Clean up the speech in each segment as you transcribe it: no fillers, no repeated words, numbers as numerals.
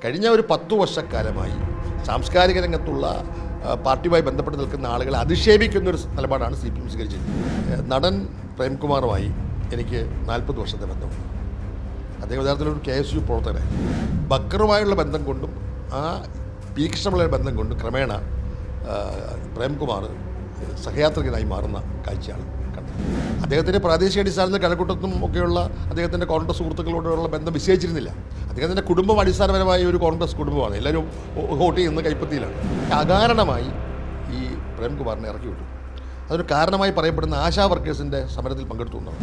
കഴിഞ്ഞ ഒരു 10 വർഷക്കാലമായി സാംസ്കാരിക രംഗത്തുള്ള പാർട്ടിയുമായി ബന്ധപ്പെട്ട് നിൽക്കുന്ന ആളുകളെ അധിക്ഷേപിക്കുന്നൊരു നിലപാടാണ് CPM സ്വീകരിച്ചിരിക്കുന്നത്. നടൻ പ്രേംകുമാറുമായി എനിക്ക് 40 വർഷത്തെ ബന്ധമുണ്ട്. അദ്ദേഹം യഥാർത്ഥത്തിലൊരു KSU പ്രവർത്തകനായി. ബക്കറുമായുള്ള ബന്ധം കൊണ്ടും ആ പി കൃഷ്ണപിള്ളയുടെ ബന്ധം കൊണ്ടും ക്രമേണ പ്രേംകുമാർ സഹയാത്രികനായി മാറുന്ന കാഴ്ചയാണ് കണ്ടത്. അദ്ദേഹത്തിൻ്റെ പ്രാദേശിക അടിസ്ഥാനത്തിൽ കഴക്കൂട്ടത്തും ഒക്കെയുള്ള അദ്ദേഹത്തിൻ്റെ കോൺഗ്രസ് സുഹൃത്തുക്കളോടുള്ള ബന്ധം വിശേഷിച്ചിരുന്നില്ല. അദ്ദേഹത്തിൻ്റെ കുടുംബം അടിസ്ഥാനപരമായി ഒരു കോൺഗ്രസ് കുടുംബമാണ്. എല്ലാവരും വോട്ട് ചെയ്യുന്ന കൈപ്പത്തിയിലാണ്. അകാരണമായി ഈ പ്രേംകുമാറിനെ ഇറക്കി വിട്ടു. അതൊരു കാരണമായി പറയപ്പെടുന്ന ആശാ വർക്കേഴ്സിൻ്റെ സമരത്തിൽ പങ്കെടുത്തു എന്നാണ്.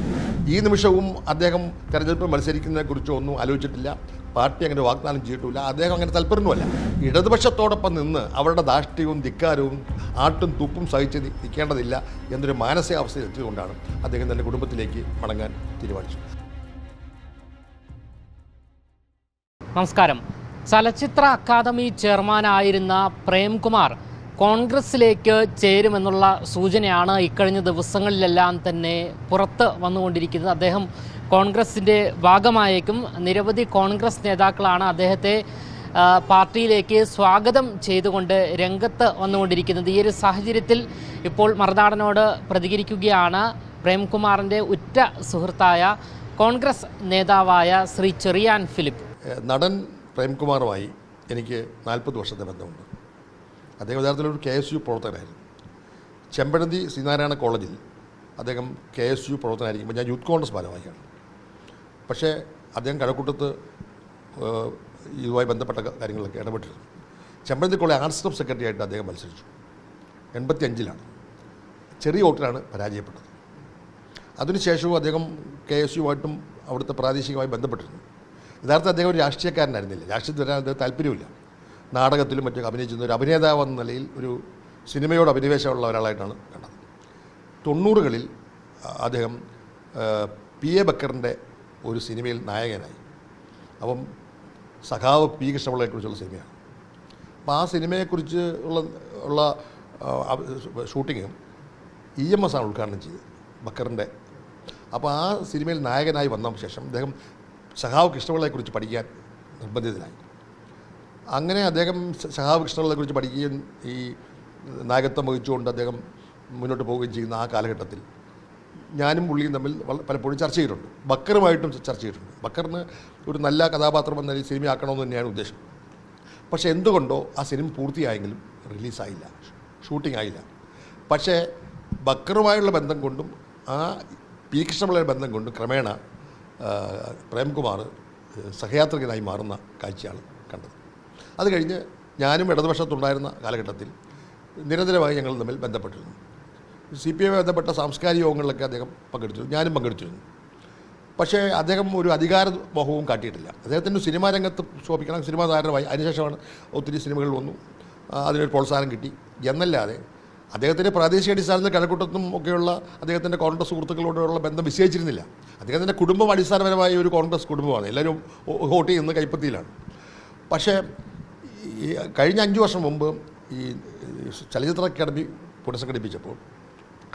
ഈ നിമിഷവും അദ്ദേഹം തെരഞ്ഞെടുപ്പിൽ മത്സരിക്കുന്നതിനെക്കുറിച്ചോ ഒന്നും ആലോചിച്ചിട്ടില്ല. പാർട്ടി അങ്ങനെ വാഗ്ദാനം ചെയ്തിട്ടില്ല. അദ്ദേഹം അങ്ങനെ താല്പര്യമല്ല. ഇടതുപക്ഷത്തോടൊപ്പം നിന്ന് അവരുടെ ധാർഷ്ട്യവും ധിക്കാരവും ആട്ടും തുപ്പും സഹിച്ച് നിൽക്കേണ്ടതില്ല എന്നൊരു മാനസികാവസ്ഥയിൽ എത്തിയതുകൊണ്ടാണ് അദ്ദേഹം തൻ്റെ കുടുംബത്തിലേക്ക് മടങ്ങാൻ തീരുമാനിച്ചത്. നമസ്കാരം. ചലച്ചിത്ര അക്കാദമി ചെയർമാനായിരുന്ന പ്രേംകുമാർ കോൺഗ്രസിലേക്ക് ചേരുമെന്നുള്ള സൂചനയാണ് ഇക്കഴിഞ്ഞ ദിവസങ്ങളിലെല്ലാം തന്നെ പുറത്ത് വന്നുകൊണ്ടിരിക്കുന്നത്. അദ്ദേഹം കോൺഗ്രസിൻ്റെ ഭാഗമായേക്കും. നിരവധി കോൺഗ്രസ് നേതാക്കളാണ് അദ്ദേഹത്തെ പാർട്ടിയിലേക്ക് സ്വാഗതം ചെയ്തുകൊണ്ട് രംഗത്ത് വന്നുകൊണ്ടിരിക്കുന്നത്. ഈ ഒരു സാഹചര്യത്തിൽ ഇപ്പോൾ മറുനാടനോട് പ്രതികരിക്കുകയാണ് പ്രേംകുമാറിൻ്റെ ഉറ്റ സുഹൃത്തായ കോൺഗ്രസ് നേതാവായ ശ്രീ ചെറിയാൻ ഫിലിപ്പ്. നടൻ പ്രേംകുമാറുമായി എനിക്ക് 40 വർഷത്തെ ബന്ധമുണ്ട്. അദ്ദേഹം യഥാർത്ഥത്തിലൊരു KSU പ്രവർത്തകനായിരുന്നു. ചെമ്പഴന്തി ശ്രീനാരായണ കോളേജിൽ അദ്ദേഹം KSU പ്രവർത്തകനായിരിക്കുമ്പോൾ ഞാൻ യൂത്ത് കോൺഗ്രസ് ഭാരവാഹിയാണ്. പക്ഷേ അദ്ദേഹം കഴക്കൂട്ടത്ത് ഇതുമായി ബന്ധപ്പെട്ട കാര്യങ്ങളൊക്കെ ഇടപെട്ടിരുന്നു. Chempazhanthi college arts club secretary ആയിട്ട് അദ്ദേഹം മത്സരിച്ചു. 85-ലാണ്. ചെറിയ വോട്ടിലാണ് പരാജയപ്പെട്ടത്. അതിനുശേഷവും അദ്ദേഹം KSUമായിട്ടും അവിടുത്തെ പ്രാദേശികമായി ബന്ധപ്പെട്ടിരുന്നു. യഥാർത്ഥത്തിൽ അദ്ദേഹം ഒരു രാഷ്ട്രീയക്കാരനായിരുന്നില്ല. രാഷ്ട്രീയത്തിൽ വരാൻ അദ്ദേഹം താല്പര്യമില്ല. നാടകത്തിലും മറ്റും അഭിനയിച്ചിരുന്ന ഒരു അഭിനേതാവ് എന്ന നിലയിൽ ഒരു സിനിമയോട് അഭിനിവേശമുള്ള ഒരാളായിട്ടാണ് കണ്ടത്. 90കളിൽ അദ്ദേഹം PA ബക്കറിൻ്റെ ഒരു സിനിമയിൽ നായകനായി. അപ്പം സഖാവ് പി കൃഷ്ണപിള്ളയെക്കുറിച്ചുള്ള സിനിമയാണ്. അപ്പോൾ ആ സിനിമയെക്കുറിച്ച് ഉള്ള ഷൂട്ടിങ്ങും EMS ആണ് ഉദ്ഘാടനം ചെയ്തത്, ബക്കറിൻ്റെ. അപ്പോൾ ആ സിനിമയിൽ നായകനായി വന്ന ശേഷം അദ്ദേഹം സഖാവ് കൃഷ്ണപിള്ളയെക്കുറിച്ച് പഠിക്കാൻ നിർബന്ധിതനായി. അങ്ങനെ അദ്ദേഹം സഖാവ് കൃഷ്ണപിള്ളയെക്കുറിച്ച് പഠിക്കുകയും ഈ നായകത്വം വഹിച്ചുകൊണ്ട് അദ്ദേഹം മുന്നോട്ട് പോവുകയും ചെയ്യുന്ന ആ കാലഘട്ടത്തിൽ ഞാനും പുള്ളിയും തമ്മിൽ പലപ്പോഴും ചർച്ച ചെയ്തിട്ടുണ്ട്. ബക്കറുമായിട്ടും ചർച്ച ചെയ്തിട്ടുണ്ട്. ബക്കറിന് ഒരു നല്ല കഥാപാത്രം എന്ന സിനിമയാക്കണമെന്ന് തന്നെയാണ് ഉദ്ദേശം. പക്ഷേ എന്തുകൊണ്ടോ ആ സിനിമ പൂർത്തിയായെങ്കിലും റിലീസായില്ല, ഷൂട്ടിംഗ് ആയില്ല. പക്ഷേ ബക്കറുമായുള്ള ബന്ധം കൊണ്ടും ആ പി കൃഷ്ണപിള്ളയുടെ ബന്ധം കൊണ്ടും ക്രമേണ പ്രേംകുമാർ സഹയാത്രികനായി മാറുന്ന കാഴ്ചയാണ് കണ്ടത്. അത് കഴിഞ്ഞ് ഞാനും ഇടതുപക്ഷത്തുണ്ടായിരുന്ന കാലഘട്ടത്തിൽ നിരന്തരമായി ഞങ്ങൾ തമ്മിൽ ബന്ധപ്പെട്ടിരുന്നു. CPM ബന്ധപ്പെട്ട സാംസ്കാരിക യോഗങ്ങളിലൊക്കെ അദ്ദേഹം പങ്കെടുത്തിരുന്നു, ഞാനും പങ്കെടുത്തിരുന്നു. പക്ഷേ അദ്ദേഹം ഒരു അധികാര മോഹവും കാട്ടിയിട്ടില്ല. അദ്ദേഹത്തിൻ്റെ സിനിമാ രംഗത്ത് ശോഭിക്കണം, സിനിമാ താരമായി. അതിനുശേഷമാണ് ഒത്തിരി സിനിമകൾ വന്നു, അതിനൊരു പ്രോത്സാഹനം കിട്ടി എന്നല്ലാതെ അദ്ദേഹത്തിൻ്റെ പ്രാദേശിക അടിസ്ഥാനത്തിൽ കഴക്കൂട്ടത്തും ഒക്കെയുള്ള അദ്ദേഹത്തിൻ്റെ കോൺഗ്രസ് സുഹൃത്തുക്കളോടുള്ള ബന്ധം വിശേഷിച്ചിരുന്നില്ല. അദ്ദേഹത്തിൻ്റെ കുടുംബം അടിസ്ഥാനപരമായി ഒരു കോൺഗ്രസ് കുടുംബമാണ്. എല്ലാവരും വോട്ട് ചെയ്യുന്ന കൈപ്പത്തിയിലാണ്. പക്ഷേ കഴിഞ്ഞ 5 വർഷം മുമ്പ് ഈ ചലച്ചിത്ര അക്കാദമി പുനഃസംഘടിപ്പിച്ചപ്പോൾ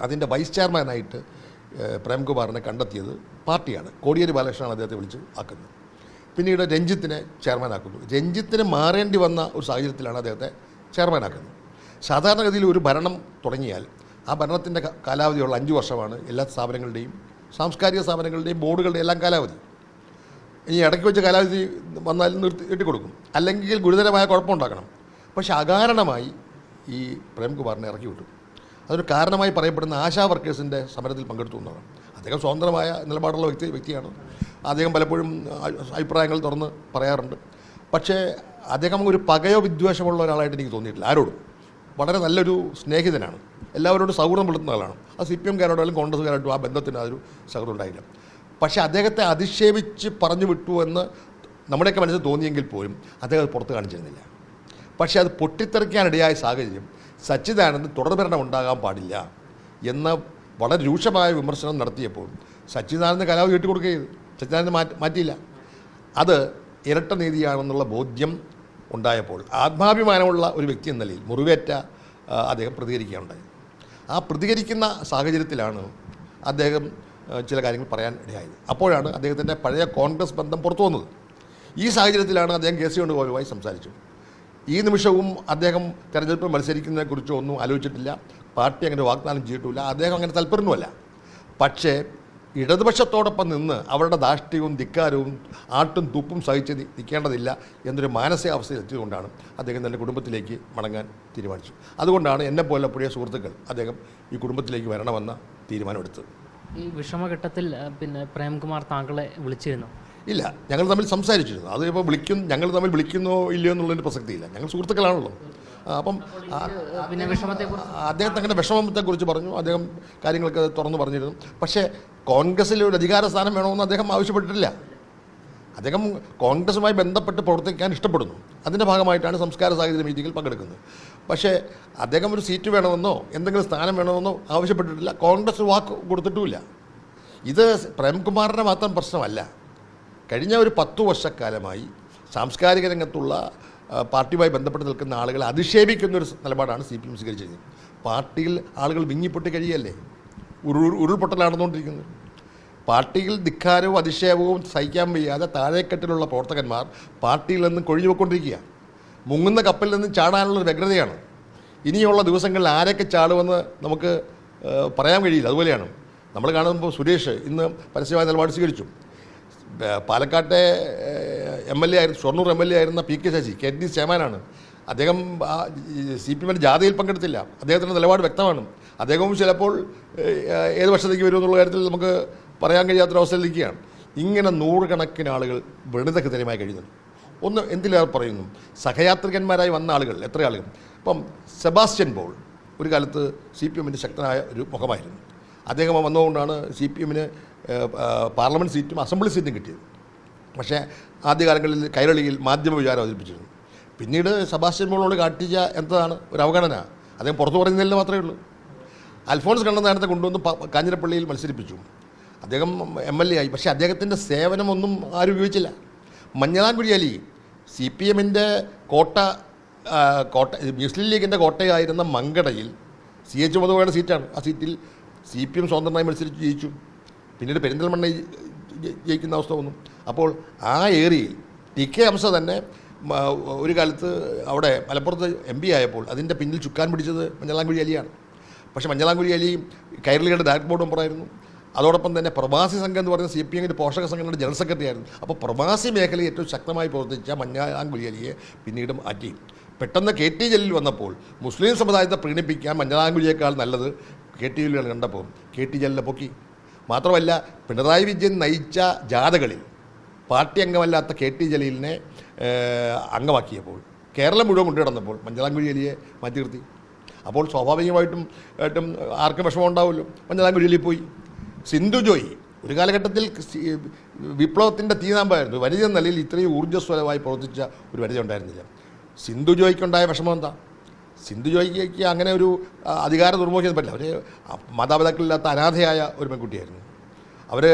അതിൻ്റെ വൈസ് ചെയർമാനായിട്ട് പ്രേംകുമാറിനെ കണ്ടെത്തിയത് പാർട്ടിയാണ്. കോടിയേരി ബാലകൃഷ്ണനാണ് അദ്ദേഹത്തെ വിളിച്ച് ആക്കുന്നത്. പിന്നീട് രഞ്ജിത്തിനെ ചെയർമാനാക്കുന്നു. രഞ്ജിത്തിന് മാറേണ്ടി വന്ന ഒരു സാഹചര്യത്തിലാണ് അദ്ദേഹത്തെ ചെയർമാനാക്കുന്നത്. സാധാരണഗതിയിൽ ഒരു ഭരണം തുടങ്ങിയാൽ ആ ഭരണത്തിൻ്റെ കാലാവധിയുള്ള 5 വർഷമാണ് എല്ലാ സ്ഥാപനങ്ങളുടെയും, സാംസ്കാരിക സ്ഥാപനങ്ങളുടെയും, ബോർഡുകളുടെയും എല്ലാം കാലാവധി. ഇനി ഇടയ്ക്ക് വെച്ച് കാലാവധി വന്നാൽ നീട്ടിക്കൊടുക്കും, അല്ലെങ്കിൽ ഗുരുതരമായ കുഴപ്പമുണ്ടാക്കണം. പക്ഷേ അകാരണമായി ഈ പ്രേംകുമാറിനെ ഇറക്കി വിട്ടു. അതൊരു കാരണമായി പറയപ്പെടുന്ന ആശാ വർക്കേഴ്സിൻ്റെ സമരത്തിൽ പങ്കെടുത്തു എന്നതാണ്. അദ്ദേഹം സ്വതന്ത്രമായ നിലപാടുള്ള വ്യക്തിയാണ്. അദ്ദേഹം പലപ്പോഴും അഭിപ്രായങ്ങൾ തുറന്ന് പറയാറുണ്ട്. പക്ഷേ അദ്ദേഹം ഒരു പകയോ വിദ്വേഷമുള്ള ഒരാളായിട്ട് എനിക്ക് തോന്നിയിട്ടില്ല. ആരോടും വളരെ നല്ലൊരു സ്നേഹിതനാണ്. എല്ലാവരോടും സൗഹൃദം പുലർത്തുന്ന ആളാണ്. അത് CPM-കാരോടായാലും കോൺഗ്രസ്സുകാരായിട്ടും ആ ബന്ധത്തിന് അതൊരു സൗഹൃദം ഉണ്ടായില്ല. പക്ഷേ അദ്ദേഹത്തെ അധിക്ഷേപിച്ച് പറഞ്ഞു വിട്ടു എന്ന് നമ്മുടെയൊക്കെ മനസ്സിൽ തോന്നിയെങ്കിൽ പോലും അദ്ദേഹം അത് പുറത്ത് കാണിച്ചിരുന്നില്ല. പക്ഷേ അത് പൊട്ടിത്തെറിക്കാനിടയായ സാഹചര്യം സച്ചിദാനന്ദൻ തുടർഭരണം ഉണ്ടാകാൻ പാടില്ല എന്ന വളരെ രൂക്ഷമായ വിമർശനം നടത്തിയപ്പോൾ സച്ചിദാനന്ദൻ കാലാവധി കെട്ടിക്കൊടുക്കുകയും സച്ചിദാനന്ദൻ മാറ്റിയില്ല. അത് ഇരട്ട നീതിയാണെന്നുള്ള ബോധ്യം ഉണ്ടായപ്പോൾ ആത്മാഭിമാനമുള്ള ഒരു വ്യക്തി എന്ന നിലയിൽ മുറിവേറ്റ അദ്ദേഹം പ്രതികരിക്കുകയുണ്ടായി. ആ പ്രതികരിക്കുന്ന സാഹചര്യത്തിലാണ് അദ്ദേഹം ചില കാര്യങ്ങൾ പറയാൻ ഇടയായത്. അപ്പോഴാണ് അദ്ദേഹത്തിൻ്റെ പഴയ കോൺഗ്രസ് ബന്ധം പുറത്തു വന്നത്. ഈ സാഹചര്യത്തിലാണ് അദ്ദേഹം കെ സി വേണുഗോപാലുമായി സംസാരിച്ചത്. ഈ നിമിഷവും അദ്ദേഹം തെരഞ്ഞെടുപ്പിൽ മത്സരിക്കുന്നതിനെക്കുറിച്ച് ഒന്നും ആലോചിച്ചിട്ടില്ല. പാർട്ടി അങ്ങനെ വാഗ്ദാനം ചെയ്തിട്ടില്ല. അദ്ദേഹം അങ്ങനെ താല്പര്യമൊന്നുമല്ല. പക്ഷേ ഇടതുപക്ഷത്തോടൊപ്പം നിന്ന് അവരുടെ ധാർഷ്ട്യവും ധിക്കാരവും ആട്ടും തുപ്പും സഹിച്ച് നിൽക്കേണ്ടതില്ല എന്നൊരു മാനസികാവസ്ഥയിൽ എത്തിയതുകൊണ്ടാണ് അദ്ദേഹം തൻ്റെ കുടുംബത്തിലേക്ക് മടങ്ങാൻ തീരുമാനിച്ചു. അതുകൊണ്ടാണ് എന്നെപ്പോലെ പുതിയ സുഹൃത്തുക്കൾ അദ്ദേഹം ഈ കുടുംബത്തിലേക്ക് വരണമെന്ന തീരുമാനമെടുത്തത്. ഈ വിഷമഘട്ടത്തിൽ പിന്നെ പ്രേംകുമാർ താങ്കളെ വിളിച്ചിരുന്നു? ഇല്ല, ഞങ്ങൾ തമ്മിൽ സംസാരിച്ചിരുന്നു. അത് ഇപ്പോൾ ഞങ്ങൾ തമ്മിൽ വിളിക്കുന്നോ ഇല്ലയോ എന്നുള്ളതിന് പ്രസക്തിയില്ല. ഞങ്ങൾ സുഹൃത്തുക്കളാണല്ലോ. അപ്പം പിന്നെ അദ്ദേഹത്തെ അങ്ങനെ വിഷമത്തെക്കുറിച്ച് പറഞ്ഞു. അദ്ദേഹം കാര്യങ്ങളൊക്കെ തുറന്നു പറഞ്ഞിരുന്നു. പക്ഷേ കോൺഗ്രസ്സിൽ ഒരു അധികാര സ്ഥാനം വേണമെന്ന് അദ്ദേഹം ആവശ്യപ്പെട്ടിട്ടില്ല. അദ്ദേഹം കോൺഗ്രസുമായി ബന്ധപ്പെട്ട് പ്രവർത്തിക്കാൻ ഇഷ്ടപ്പെടുന്നു. അതിൻ്റെ ഭാഗമായിട്ടാണ് സംസ്കാര സാഹിത്യ മീറ്റിങ്ങിൽ പങ്കെടുക്കുന്നത്. പക്ഷേ അദ്ദേഹം ഒരു സീറ്റ് വേണമെന്നോ എന്തെങ്കിലും സ്ഥാനം വേണമെന്നോ ആവശ്യപ്പെട്ടിട്ടില്ല. കോൺഗ്രസ് വാക്ക് കൊടുത്തിട്ടുമില്ല. ഇത് പ്രേംകുമാറിൻ്റെ മാത്രം പ്രശ്നമല്ല. കഴിഞ്ഞ ഒരു 10 വർഷക്കാലമായി സാംസ്കാരിക രംഗത്തുള്ള പാർട്ടിയുമായി ബന്ധപ്പെട്ട് നിൽക്കുന്ന ആളുകളെ അധിക്ഷേപിക്കുന്നൊരു നിലപാടാണ് CPM സ്വീകരിച്ചിരിക്കുന്നത്. പാർട്ടിയിൽ ആളുകൾ വിങ്ങിപ്പൊട്ടി കഴിയല്ലേ, ഉരുൾപൊട്ടൽ നടന്നുകൊണ്ടിരിക്കുന്നത്. പാർട്ടിയിൽ ധിക്കാരവും അധിക്ഷേപവും സഹിക്കാൻ വയ്യാതെ താഴെക്കെട്ടിലുള്ള പ്രവർത്തകന്മാർ പാർട്ടിയിൽ നിന്ന് കൊഴിഞ്ഞു പോയിക്കൊണ്ടിരിക്കുക. മുങ്ങുന്ന കപ്പലിൽ നിന്ന് ചാടാനുള്ളൊരു വ്യഗ്രതയാണ്. ഇനിയുള്ള ദിവസങ്ങളിൽ ആരൊക്കെ ചാടുമെന്ന് നമുക്ക് പറയാൻ കഴിയില്ല. അതുപോലെയാണ് നമ്മൾ കാണുമ്പോൾ സുരേഷ് ഇന്ന് പരസ്യമായ നിലപാട് സ്വീകരിച്ചു. പാലക്കാട്ടെ MLA ആയിരുന്നു, ഷൊർണൂർ MLA ആയിരുന്ന PK ശശി KTDC ചെയർമാനാണ്. അദ്ദേഹം CPM ജാഥയിൽ പങ്കെടുത്തില്ല. അദ്ദേഹത്തിൻ്റെ നിലപാട് വ്യക്തമാണ്. അദ്ദേഹവും ചിലപ്പോൾ ഏത് വർഷത്തേക്ക് വരുമെന്നുള്ള കാര്യത്തിൽ നമുക്ക് പറയാൻ കഴിയാത്തൊരവസ്ഥയിലിരിക്കുകയാണ്. ഇങ്ങനെ നൂറുകണക്കിന് ആളുകൾ വ്രണിതഹൃദയമായി കഴിയുന്നുണ്ട്. ഒന്ന് എന്തിലേറെ പറയുന്നു, സഹയാത്രികന്മാരായി വന്ന ആളുകൾ എത്ര ആളുകൾ. ഇപ്പം സെബാസ്റ്റ്യൻ പോൾ ഒരു കാലത്ത് CPM ശക്തനായ ഒരു മുഖമായിരുന്നു. അദ്ദേഹം വന്നതുകൊണ്ടാണ് CPM പാർലമെൻറ്റ് സീറ്റും അസംബ്ലി സീറ്റും കിട്ടിയത്. പക്ഷേ ആദ്യകാലങ്ങളിൽ കൈരളിയിൽ മാധ്യമ വിചാരം അവതരിപ്പിച്ചിരുന്നു. പിന്നീട് സെബാസ്റ്റ്യൻ പോളിനോട് കാട്ടിയ എന്താണ് ഒരു അവഗണന. അദ്ദേഹം പുറത്തു പറയുന്നില്ല മാത്രമേ ഉള്ളൂ. അൽഫോൺസ് കണ്ണന്താനത്തെ കൊണ്ടുവന്ന് കാഞ്ഞിരപ്പള്ളിയിൽ മത്സരിപ്പിച്ചു. അദ്ദേഹം MLA ആയി. പക്ഷേ അദ്ദേഹത്തിൻ്റെ സേവനമൊന്നും ആരും ഉപയോഗിച്ചില്ല. മഞ്ഞളാംകുഴി അലി CPM കോട്ട മുസ്ലിം ലീഗിൻ്റെ കോട്ടയായിരുന്ന മങ്കടയിൽ CH മധുവയുടെ സീറ്റാണ്. ആ സീറ്റിൽ CPM സ്വതന്ത്രമായി മത്സരിച്ച് ജയിച്ചു. പിന്നീട് പെരിന്തൽമണ്ണ ജയിക്കുന്ന അവസ്ഥ വന്നു. അപ്പോൾ ആ ഏരിയയിൽ TK ഹംസ തന്നെ ഒരു കാലത്ത് അവിടെ മലപ്പുറത്ത് MP ആയപ്പോൾ അതിൻ്റെ പിന്നിൽ ചുക്കാൻ പിടിച്ചത് മഞ്ഞളാംകുഴി അലിയാണ്. പക്ഷേ മഞ്ഞളാംകുഴി അലി കൈരളിയുടെ ഡയറക്ടർ ബോർഡ് മെമ്പറായിരുന്നു. അതോടൊപ്പം തന്നെ പ്രവാസി സംഘം എന്ന് പറയുന്ന CPM പോഷക സംഘടനയുടെ ജനറൽ സെക്രട്ടറി ആയിരുന്നു. അപ്പോൾ പ്രവാസി മേഖലയിൽ ഏറ്റവും ശക്തമായി പ്രവർത്തിച്ച മഞ്ഞളാംകുഴി അലിയെ പിന്നീട് മാറ്റി. പെട്ടെന്ന് KT ജലീൽ വന്നപ്പോൾ മുസ്ലിം സമുദായത്തെ പ്രീണിപ്പിക്കാൻ മഞ്ഞളാംകുഴിയേക്കാൾ നല്ലത് KT ജലീലാണ് കണ്ടപ്പോൾ KT ജലീലിനെ പൊക്കി. മാത്രമല്ല പിണറായി വിജയൻ നയിച്ച ജാഥകളിൽ പാർട്ടി അംഗമല്ലാത്ത KT ജലീലിനെ അംഗമാക്കിയപ്പോൾ കേരളം മുഴുവൻ കൊണ്ടുകിടന്നപ്പോൾ മഞ്ഞളാംകുഴി അലിയെ മാറ്റി നിർത്തി. അപ്പോൾ സ്വാഭാവികമായിട്ടും ആർക്കും വിഷമം ഉണ്ടാവുമല്ലോ. മഞ്ഞളാംകുഴി അലി പോയി. സിന്ധു ജോയി ഒരു കാലഘട്ടത്തിൽ വിപ്ലവത്തിൻ്റെ തീനാമ്പായിരുന്നു. വനിത നിലയിൽ ഇത്രയും ഊർജ്ജസ്വലമായി പ്രവർത്തിച്ച ഒരു വനിത ഉണ്ടായിരുന്നില്ല. സിന്ധു ജോയ്ക്കുണ്ടായ വിഷമം എന്താ? സിന്ധു ജോയിക്ക് അങ്ങനെ ഒരു അധികാര ദുർമോഹിക്കാൻ പറ്റില്ല. അവർ മാതാപിതാക്കളില്ലാത്ത അനാഥയായ ഒരു പെൺകുട്ടിയായിരുന്നു. അവർ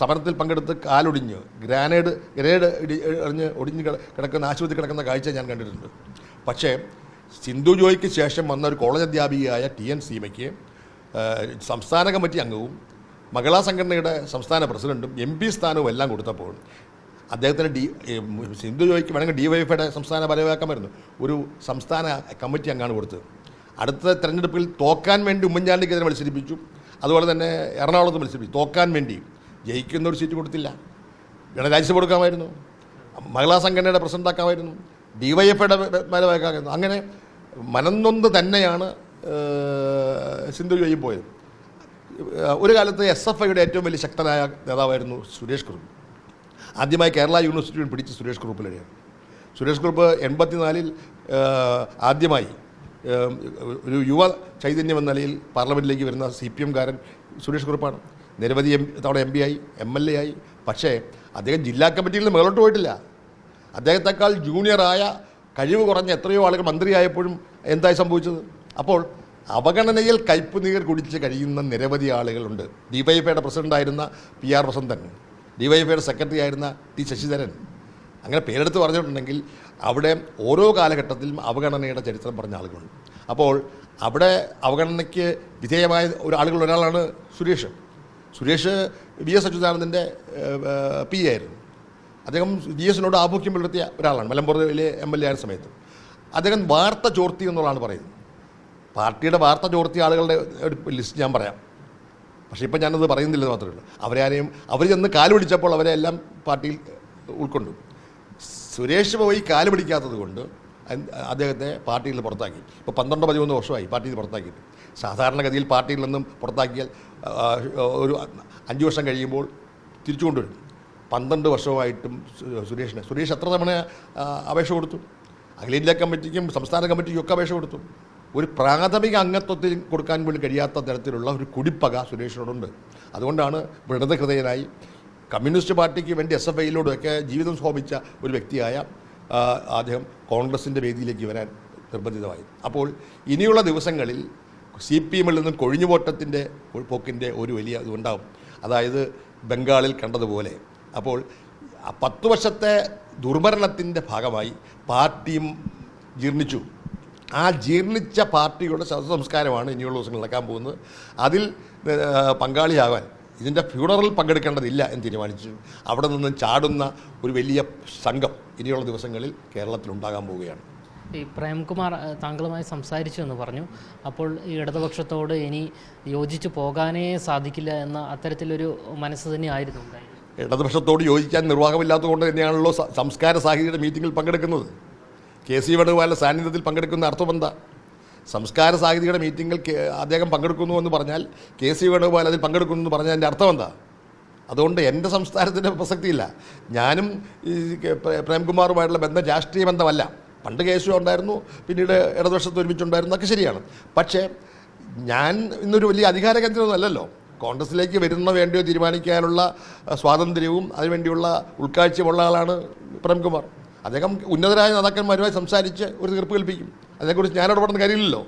സമരത്തിൽ പങ്കെടുത്ത് കാലൊടിഞ്ഞ് ഗ്രനേഡ് എറിഞ്ഞ് ഒടിഞ്ഞ് കിടക്കുന്ന ആശുപത്രി കിടക്കുന്ന കാഴ്ച ഞാൻ കണ്ടിട്ടുണ്ട്. പക്ഷേ സിന്ധു ജോയിക്ക് ശേഷം വന്ന ഒരു കോളേജ് അധ്യാപികയായ TN സീമയ്ക്ക് സംസ്ഥാന കമ്മിറ്റി അംഗവും മഹിളാ സംഘടനയുടെ സംസ്ഥാന പ്രസിഡൻറ്റും MP സ്ഥാനവും എല്ലാം കൊടുത്തപ്പോൾ അദ്ദേഹത്തിന് സിന്ധു ജോയിക്ക് വേണമെങ്കിൽ DYFയുടെ സംസ്ഥാന ഭാരവാഹിയാക്കാമായിരുന്നു. ഒരു സംസ്ഥാന കമ്മിറ്റി അംഗമാണ് കൊടുത്തത്. അടുത്ത തെരഞ്ഞെടുപ്പിൽ തോക്കാൻ വേണ്ടി ഉമ്മൻചാണ്ടിക്കെതിരെ മത്സരിപ്പിച്ചു. അതുപോലെ തന്നെ എറണാകുളത്ത് മത്സരിപ്പിച്ചു. തോക്കാൻ വേണ്ടി ജയിക്കുന്ന ഒരു സീറ്റ് കൊടുത്തില്ല. രാജ്യസഭ കൊടുക്കാമായിരുന്നു. മഹിളാ സംഘടനയുടെ പ്രസിഡൻ്റാക്കാമായിരുന്നു. DYFയുടെ ഭാരവാഹിയാക്കാമായിരുന്നു. അങ്ങനെ മനംനൊന്ന് തന്നെയാണ് സിന്ധു ജോയി പോയത്. ഒരു കാലത്ത് SFIയുടെ ഏറ്റവും വലിയ ശക്തനായ നേതാവായിരുന്നു സുരേഷ് കുറുപ്പ്. ആദ്യമായി കേരള യൂണിവേഴ്സിറ്റിയിൽ പിടിച്ച് സുരേഷ് കുറുപ്പിലെയാണ്. സുരേഷ് കുറുപ്പ് 84 ആദ്യമായി ഒരു യുവ ചൈതന്യം എന്ന നിലയിൽ പാർലമെൻറ്റിലേക്ക് വരുന്ന CPMകാരൻ സുരേഷ് കുറുപ്പാണ്. നിരവധി തവണ MP ആയി, MLA ആയി. പക്ഷേ അദ്ദേഹം ജില്ലാ കമ്മിറ്റിയിൽ നിന്ന് മേലോട്ട് പോയിട്ടില്ല. അദ്ദേഹത്തെക്കാൾ ജൂനിയറായ കഴിവ് കുറഞ്ഞ എത്രയോ ആളുകൾ മന്ത്രിയായപ്പോഴും എന്തായി സംഭവിച്ചത്? അപ്പോൾ അവഗണനയിൽ കയ്പുനീർ കുടിച്ച് കഴിയുന്ന നിരവധി ആളുകളുണ്ട്. DYFയുടെ പ്രസിഡൻ്റായിരുന്ന PR വസന്തൻ, DYFയുടെ സെക്രട്ടറി ആയിരുന്ന T ശശിധരൻ, അങ്ങനെ പേരെടുത്ത് പറഞ്ഞിട്ടുണ്ടെങ്കിൽ അവിടെ ഓരോ കാലഘട്ടത്തിലും അവഗണനയുടെ ചരിത്രം പറഞ്ഞ ആളുകളുണ്ട്. അപ്പോൾ അവിടെ അവഗണനയ്ക്ക് വിധേയമായ ഒരാളാണ് സുരേഷ്. VS അച്യുതാനന്ദൻ്റെ PA ആയിരുന്നു. അദ്ദേഹം GS-നോട് ആഭിമുഖ്യം പുലർത്തിയ ഒരാളാണ്. മലമ്പുറയിലെ MLA ആയ സമയത്ത് അദ്ദേഹം വാർത്ത ചോർത്തി എന്നുള്ളതാണ് പറയുന്നത്. പാർട്ടിയുടെ വാർത്ത ചോർത്തിയ ആളുകളുടെ ഒരു ലിസ്റ്റ് ഞാൻ പറയാം. പക്ഷേ ഇപ്പം ഞാനത് പറയുന്നില്ലെന്ന് മാത്രമേ ഉള്ളൂ. അവർ ചെന്ന് കാല് പിടിച്ചപ്പോൾ അവരെ എല്ലാം പാർട്ടിയിൽ ഉൾക്കൊണ്ടു. സുരേഷ് പോയി കാല് പിടിക്കാത്തത് കൊണ്ട് അദ്ദേഹത്തെ പാർട്ടിയിൽ നിന്ന് പുറത്താക്കി. ഇപ്പോൾ 12-13 വർഷമായി പാർട്ടിയിൽ പുറത്താക്കിയിട്ട്. സാധാരണഗതിയിൽ പാർട്ടിയിൽ നിന്നും പുറത്താക്കിയാൽ ഒരു 5 വർഷം കഴിയുമ്പോൾ തിരിച്ചു കൊണ്ടുവരും. 12 വർഷമായിട്ടും സുരേഷ് എത്ര തവണ അപേക്ഷ കൊടുത്തു? അഖിലേന്ത്യാ കമ്മിറ്റിക്കും സംസ്ഥാന കമ്മിറ്റിക്കും ഒക്കെ അപേക്ഷ കൊടുത്തു. ഒരു പ്രാഥമിക അംഗത്വത്തിൽ കൊടുക്കാൻ പോലും കഴിയാത്ത തരത്തിലുള്ള ഒരു കുടിപ്പക സുരേഷിനോടുണ്ട്. അതുകൊണ്ടാണ് വ്രതഹൃദയനായി കമ്മ്യൂണിസ്റ്റ് പാർട്ടിക്ക് വേണ്ടി SFIയിലൂടെയൊക്കെ ജീവിതം ശോഭിച്ച ഒരു വ്യക്തിയായ അദ്ദേഹം കോൺഗ്രസിൻ്റെ വേദിയിലേക്ക് വരാൻ നിർബന്ധിതമായി. അപ്പോൾ ഇനിയുള്ള ദിവസങ്ങളിൽ CPM-ൽ നിന്നും കൊഴിഞ്ഞുപോട്ടത്തിൻ്റെ പോക്കിൻ്റെ ഒരു വലിയ ഇതുണ്ടാകും. അതായത് ബംഗാളിൽ കണ്ടതുപോലെ. അപ്പോൾ 10 വർഷത്തെ ദുർഭരണത്തിൻ്റെ ഭാഗമായി പാർട്ടിയും ജീർണിച്ചു. ആ ജീർണിച്ച പാർട്ടിയുടെ ശവസംസ്കാരമാണ് ഇനിയുള്ള ദിവസങ്ങൾ നടക്കാൻ പോകുന്നത്. അതിൽ പങ്കാളിയാകാൻ ഇതിൻ്റെ ഫ്യൂണറൽ പങ്കെടുക്കേണ്ടതില്ല എന്ന് തീരുമാനിച്ചു. അവിടെ നിന്ന് ചാടുന്ന ഒരു വലിയ സംഘം ഇനിയുള്ള ദിവസങ്ങളിൽ കേരളത്തിലുണ്ടാകാൻ പോവുകയാണ്. ഈ പ്രേംകുമാർ താങ്കളുമായി സംസാരിച്ചു എന്ന് പറഞ്ഞു. അപ്പോൾ ഈ ഇടതുപക്ഷത്തോട് ഇനി യോജിച്ചു പോകാനേ സാധിക്കില്ല എന്ന അത്തരത്തിലൊരു മനസ്സ് തന്നെയായിരുന്നു ഉണ്ടായിരുന്നത്. ഇടതുപക്ഷത്തോട് യോജിക്കാൻ നിർവാഹമില്ലാത്തതുകൊണ്ട് തന്നെയാണല്ലോ സംസ്കാര സാഹിത്യയുടെ മീറ്റിങ്ങിൽ പങ്കെടുക്കുന്നത്. KC വേണുഗോപാലിൻ്റെ സാന്നിധ്യത്തിൽ പങ്കെടുക്കുന്ന അർത്ഥമെന്താ? സംസ്കാര സാഹിത്യയുടെ മീറ്റിങ്ങിൽ അദ്ദേഹം പങ്കെടുക്കുന്നു എന്ന് പറഞ്ഞാൽ KC വേണുഗോപാൽ അതിൽ പങ്കെടുക്കുന്നു എന്ന് പറഞ്ഞാൽ അതിൻ്റെ അർത്ഥം എന്താ? അതുകൊണ്ട് എൻ്റെ സംസ്ഥാനത്തിൻ്റെ പ്രസക്തിയില്ല. ഞാനും ഈ പ്രേംകുമാറുമായിട്ടുള്ള ബന്ധം രാഷ്ട്രീയ ബന്ധമല്ല. പണ്ട് KSU ഉണ്ടായിരുന്നു, പിന്നീട് ഇടതുപക്ഷത്ത് ഒരുമിച്ചുണ്ടായിരുന്നു, ഒക്കെ ശരിയാണ്. പക്ഷേ ഞാൻ ഇന്നൊരു വലിയ അധികാര കേന്ദ്രമൊന്നും അല്ലല്ലോ. കോൺഗ്രസിലേക്ക് വരുന്ന വേണ്ടിയോ തീരുമാനിക്കാനുള്ള സ്വാതന്ത്ര്യവും അതിനുവേണ്ടിയുള്ള ഉൾക്കാഴ്ചയുമുള്ള ആളാണ് പ്രേംകുമാർ. അദ്ദേഹം ഉന്നതരായ നേതാക്കന്മാരുമായി സംസാരിച്ച് ഒരു തീർപ്പ് കൽപ്പിക്കും. അതിനെക്കുറിച്ച് ഞാൻ ഇടപെടുന്ന കാര്യമില്ലല്ലോ.